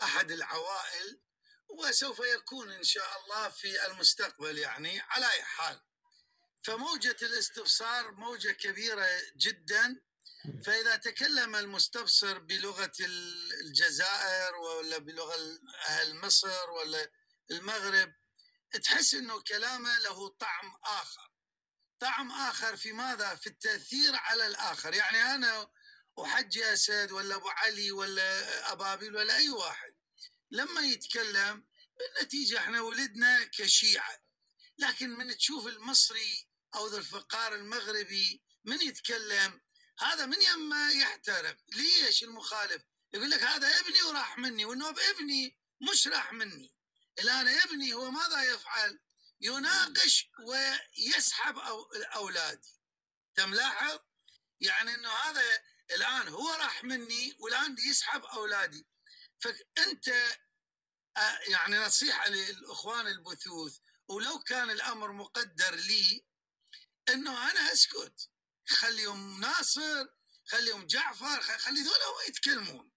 أحد العوائل، وسوف يكون إن شاء الله في المستقبل يعني. على أي حال، فموجة الاستبصار موجة كبيرة جدا. فإذا تكلم المستبصر بلغة الجزائر ولا بلغة أهل مصر ولا المغرب، تحس أنه كلامه له طعم آخر. طعم آخر في ماذا؟ في التأثير على الآخر. يعني أنا وحج أسد ولا أبو علي ولا أبابيل ولا أي واحد لما يتكلم، بالنتيجة احنا ولدنا كشيعة، لكن من تشوف المصري أو ذا الفقار المغربي من يتكلم، هذا من يما يحترم. ليش المخالف يقول لك هذا ابني وراح مني، وانه ابني مش راح مني. الآن ابني هو ماذا يفعل؟ يناقش ويسحب أولادي. تملاحظ يعني انه هذا الآن هو راح مني والآن يسحب أولادي. فأنت يعني نصيحة للإخوان البثوث، ولو كان الأمر مقدر لي أنه أنا أسكت، خليهم ناصر، خليهم جعفر، خلي ذولا هم يتكلمون.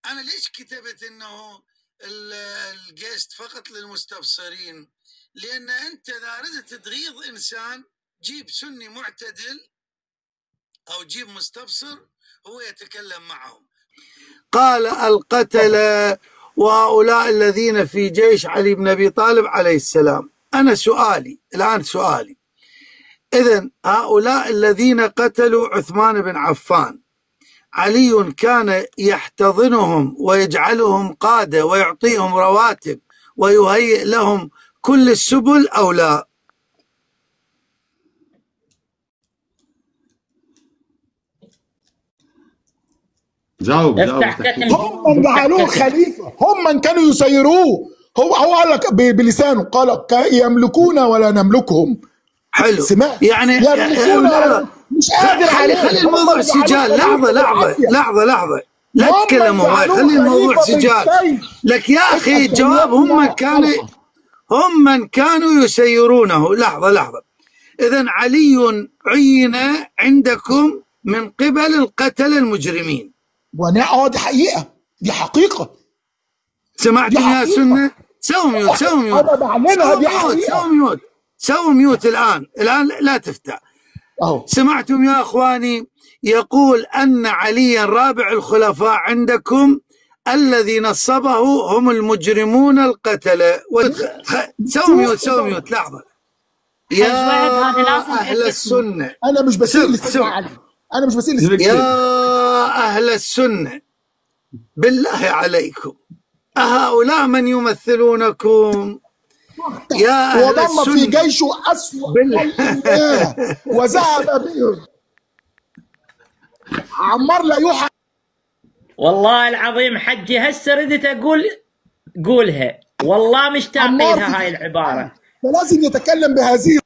أنا ليش كتبت أنه الجيست فقط للمستبصرين؟ لأن أنت إذا أردت تغيظ إنسان، جيب سني معتدل أو جيب مستبصر هو يتكلم معهم. قال القتلة وهؤلاء الذين في جيش علي بن أبي طالب عليه السلام. أنا سؤالي الآن، إذن هؤلاء الذين قتلوا عثمان بن عفان، علي كان يحتضنهم ويجعلهم قادة ويعطيهم رواتب ويهيئ لهم كل السبل أو لا؟ جاوب. هم من جعلوه خليفة، هم من كانوا يسيروه. هو قال لك بلسانه، قال يملكون ولا نملكهم. حلو. سمعت يعني مش قادر عليه. خلي الموضوع سجال. لحظة لا تتكلموا، خلي الموضوع سجال. لك يا أخي جواب. هم من كانوا يسيرونه. لحظة. إذن علي عين عندكم من قبل القتل المجرمين. دي حقيقة، دي حقيقة. سمعتم يا سنة؟ سووا ميوت الآن لا تفتح. سمعتم يا أخواني؟ يقول أن عليا رابع الخلفاء عندكم، الذي نصبه هم المجرمون القتلة. سووا ميوت. لحظة يا أهل السنة. أنا مش بسيل يا أهل السنة، بالله عليكم، أهؤلاء من يمثلونكم؟ يا أهل السنة. وضم في جيشه أسوأ وذهب بهم. عمار لا يوحى. والله العظيم حجي هسه ردت أقول قولها، والله مشتاقين لها هاي العبارة. فلازم يتكلم بهذه